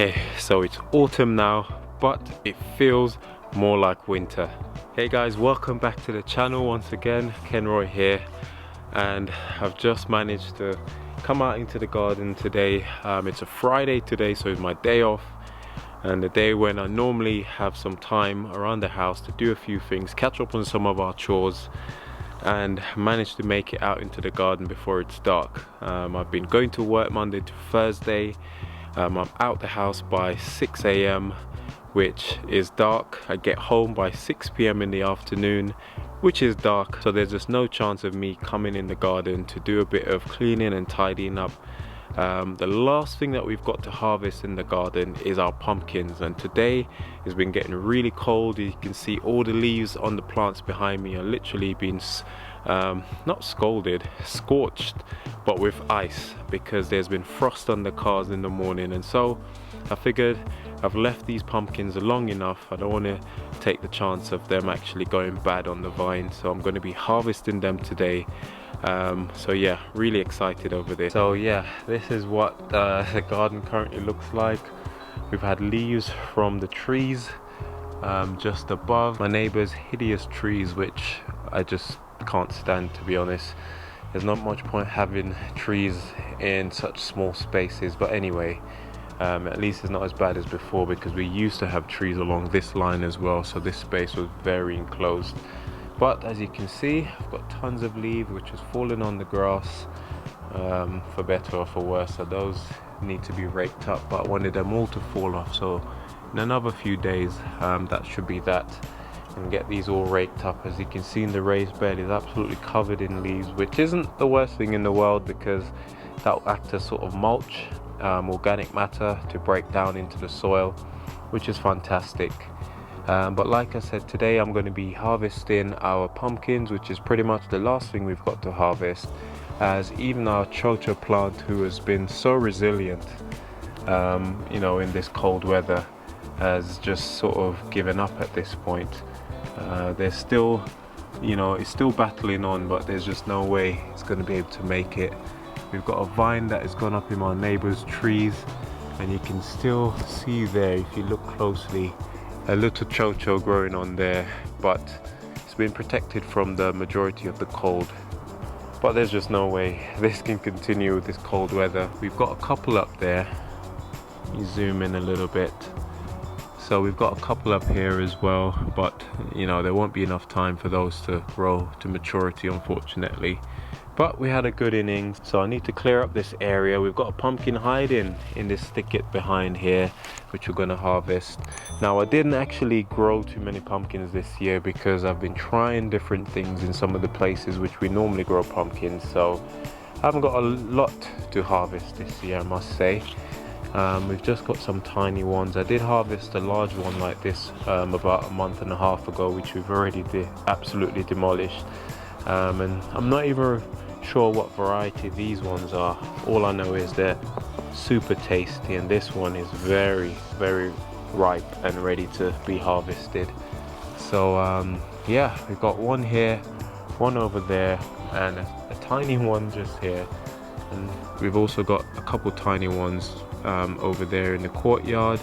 Okay, so it's autumn now, but it feels more like winter. Hey guys, welcome back to the channel once again. Kenroy here, and I've just managed to come out into the garden today. It's a Friday today, so it's my day off, and the day when I normally have some time around the house to do a few things, catch up on some of our chores, and managed to make it out into the garden before it's dark. I've been going to work Monday to Thursday. I'm out the house by 6 AM, which is dark. I get home by 6 PM in the afternoon, which is dark, so there's just no chance of me coming in the garden to do a bit of cleaning and tidying up. The last thing that we've got to harvest in the garden is our pumpkins, and today it's been getting really cold. You can see all the leaves on the plants behind me are literally being not scalded, scorched, but with ice, because there's been frost on the cars in the morning. And so I figured I've left these pumpkins long enough. I don't want to take the chance of them actually going bad on the vine, so I'm going to be harvesting them today. So yeah, really excited over this. So yeah, this is what the garden currently looks like. We've had leaves from the trees just above my neighbor's hideous trees, which I just can't stand, to be honest. There's not much point having trees in such small spaces, but anyway, at least it's not as bad as before, because we used to have trees along this line as well, so this space was very enclosed. But as you can see, I've got tons of leaves which has fallen on the grass, for better or for worse, so those need to be raked up, but I wanted them all to fall off, so in another few days that should be that, and get these all raked up. As you can see, in the raised bed is absolutely covered in leaves, which isn't the worst thing in the world, because that will act as sort of mulch, organic matter to break down into the soil, which is fantastic. But like I said, today I'm going to be harvesting our pumpkins, which is pretty much the last thing we've got to harvest, as even our chocho plant, who has been so resilient you know, in this cold weather, has just sort of given up at this point. There's still, you know, it's still battling on, but there's just no way it's going to be able to make it. We've got a vine that has gone up in my neighbor's trees, and you can still see there, if you look closely, a little chocho growing on there, but it's been protected from the majority of the cold. But there's just no way this can continue with this cold weather. We've got a couple up there. You zoom in a little bit. So we've got a couple up here as well, but you know, there won't be enough time for those to grow to maturity, unfortunately. But we had a good innings, so I need to clear up this area. We've got a pumpkin hiding in this thicket behind here, which we're going to harvest. Now, I didn't actually grow too many pumpkins this year, because I've been trying different things in some of the places which we normally grow pumpkins, so I haven't got a lot to harvest this year, I must say. We've just got some tiny ones. I did harvest a large one like this about a month and a half ago, which we've already absolutely demolished, and I'm not even sure what variety these ones are. All I know is they're super tasty, and this one is very, very ripe and ready to be harvested. So yeah, we've got one here, one over there, and a tiny one just here, and we've also got a couple tiny ones over there in the courtyard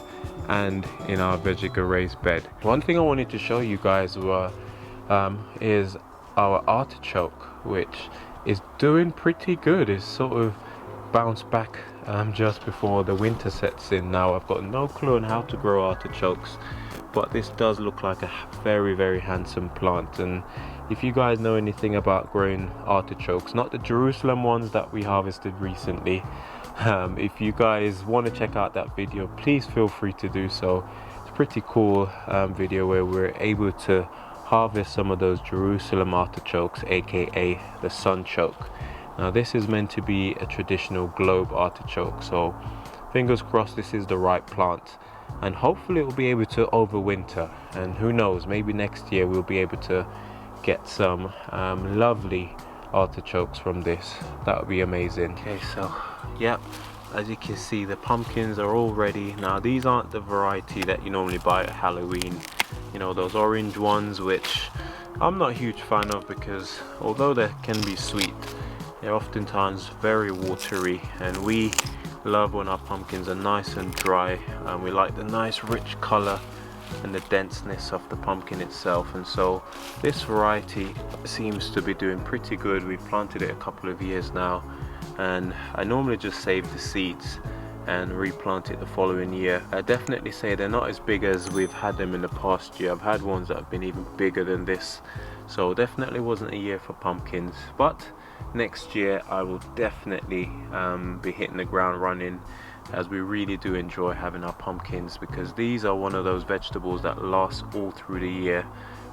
and in our vegetable raised bed. One thing I wanted to show you guys is our artichoke, which is doing pretty good. It's sort of bounced back just before the winter sets in. Now, I've got no clue on how to grow artichokes, but this does look like a very, very handsome plant. And if you guys know anything about growing artichokes, not the Jerusalem ones that we harvested recently, if you guys want to check out that video, please feel free to do so. It's a pretty cool video where we're able to harvest some of those Jerusalem artichokes, aka the sunchoke. Now, this is meant to be a traditional globe artichoke, so fingers crossed this is the right plant, and hopefully it will be able to overwinter, and who knows, maybe next year we'll be able to get some lovely artichokes from this. That would be amazing. Okay, so yep, as you can see, the pumpkins are all ready. Now, these aren't the variety that you normally buy at Halloween, you know, those orange ones, which I'm not a huge fan of, because although they can be sweet, they're oftentimes very watery, and we love when our pumpkins are nice and dry, and we like the nice rich color and the denseness of the pumpkin itself. And so this variety seems to be doing pretty good. We've planted it a couple of years now, and I normally just save the seeds and replant it the following year. I definitely say they're not as big as we've had them in the past year. I've had ones that have been even bigger than this, so definitely wasn't a year for pumpkins. But next year I will definitely be hitting the ground running, as we really do enjoy having our pumpkins, because these are one of those vegetables that last all through the year.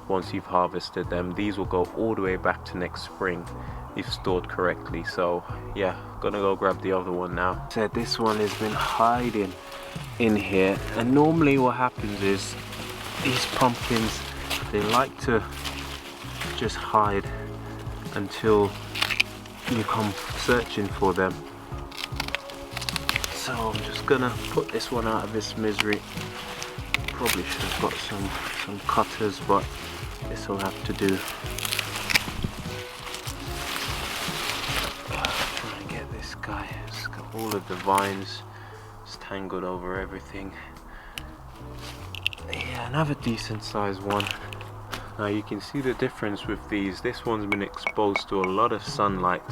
Once you've harvested them, these will go all the way back to next spring if stored correctly. So yeah, gonna go grab the other one now. Said this one has been hiding in here, and normally what happens is these pumpkins, they like to just hide until you come searching for them. So I'm just gonna put this one out of this misery. Probably should have got some cutters, but this will have to do. Try and get this guy. It's got all of the vines. It's tangled over everything. Yeah, another decent sized one. Now you can see the difference with these. This one's been exposed to a lot of sunlight,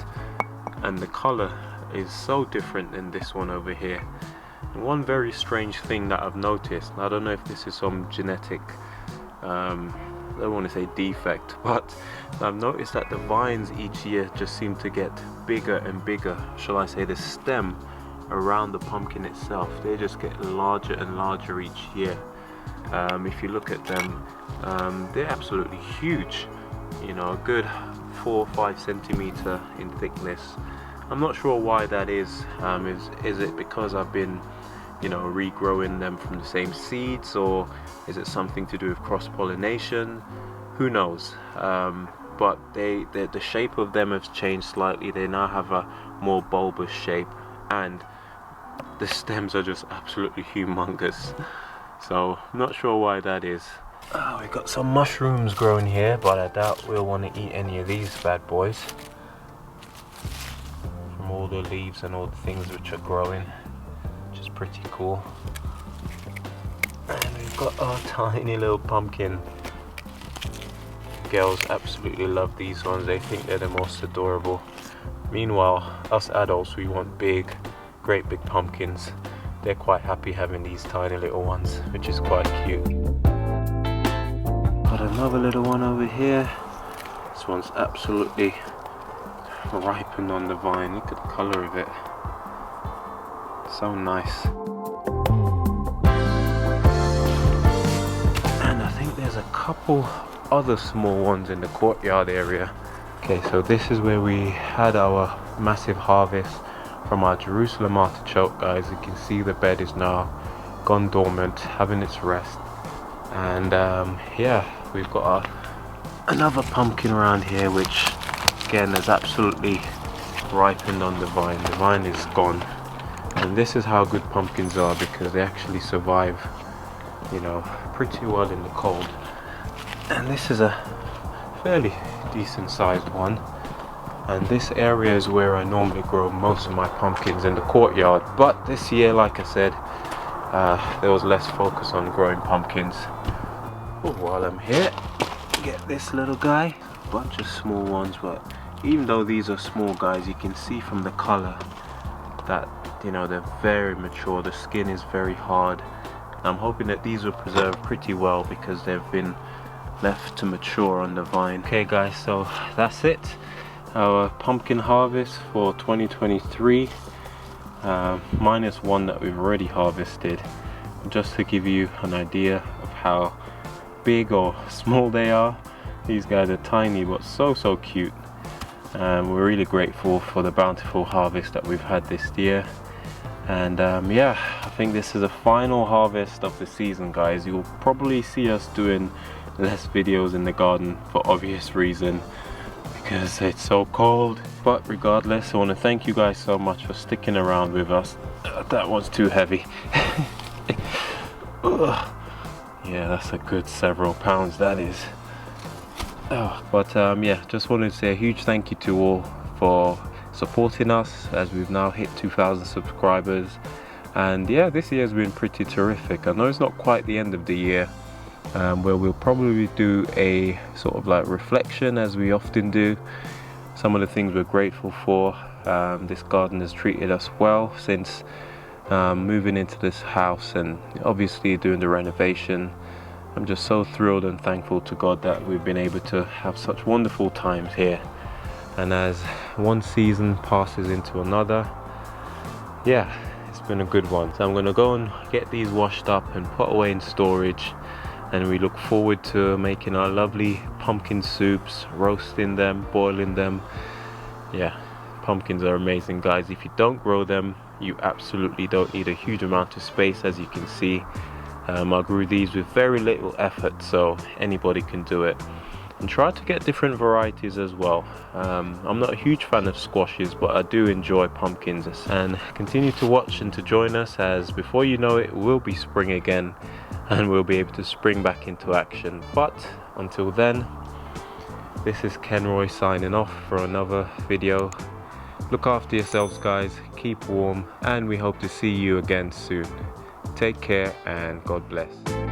and the color is so different than this one over here. And one very strange thing that I've noticed, I don't know if this is some genetic I don't want to say defect, but I've noticed that the vines each year just seem to get bigger and bigger. Shall I say the stem around the pumpkin itself, they just get larger and larger each year. If you look at them, they're absolutely huge, you know, a good 4 or 5 centimeter in thickness. I'm not sure why that is. Is it because I've been, you know, regrowing them from the same seeds, or is it something to do with cross-pollination? Who knows? But the shape of them has changed slightly. They now have a more bulbous shape, and the stems are just absolutely humongous. So not sure why that is. Oh, we've got some mushrooms growing here, but I doubt we'll want to eat any of these bad boys. From all the leaves and all the things which are growing, which is pretty cool. And we've got our tiny little pumpkin. Girls absolutely love these ones. They think they're the most adorable. Meanwhile, us adults, we want big, great big pumpkins. They're quite happy having these tiny little ones, which is quite cute. Got another little one over here. This one's absolutely ripened on the vine. Look at the color of it. So nice. And I think there's a couple other small ones in the courtyard area. Okay, so this is where we had our massive harvest from our Jerusalem artichoke, guys. You can see the bed is now gone dormant, having its rest. And yeah, we've got another pumpkin around here, which again is absolutely ripened on the vine. The vine is gone, and this is how good pumpkins are, because they actually survive, you know, pretty well in the cold. And this is a fairly decent sized one, and this area is where I normally grow most of my pumpkins, in the courtyard. But this year, like I said, there was less focus on growing pumpkins. Oh, while I'm here, get this little guy. A bunch of small ones, but even though these are small guys, you can see from the color that, you know, they're very mature. The skin is very hard. I'm hoping that these will preserve pretty well, because they've been left to mature on the vine. Okay guys, so that's it, our pumpkin harvest for 2023, minus one that we've already harvested, just to give you an idea of how big or small they are. These guys are tiny, but so cute. We're really grateful for the bountiful harvest that we've had this year. And yeah, I think this is the final harvest of the season, guys. You'll probably see us doing less videos in the garden for obvious reason, because it's so cold. But regardless, I want to thank you guys so much for sticking around with us. That one's too heavy. Yeah, that's a good several pounds, that is. But yeah, just wanted to say a huge thank you to all for supporting us, as we've now hit 2,000 subscribers. And yeah, this year has been pretty terrific. I know it's not quite the end of the year, where we'll probably do a sort of like reflection, as we often do. Some of the things we're grateful for. This garden has treated us well since moving into this house, and obviously doing the renovation. I'm just so thrilled and thankful to God that we've been able to have such wonderful times here. And as one season passes into another, yeah, it's been a good one. So I'm going to go and get these washed up and put away in storage, and we look forward to making our lovely pumpkin soups, roasting them, boiling them. Yeah, pumpkins are amazing, guys. If you don't grow them, you absolutely don't need a huge amount of space, as you can see. I grew these with very little effort, so anybody can do it. And try to get different varieties as well. I'm not a huge fan of squashes, but I do enjoy pumpkins. And continue to watch and to join us, as before you know it, will be spring again, and we'll be able to spring back into action. But until then, this is Kenroy signing off for another video. Look after yourselves, guys, keep warm, and we hope to see you again soon. Take care and God bless.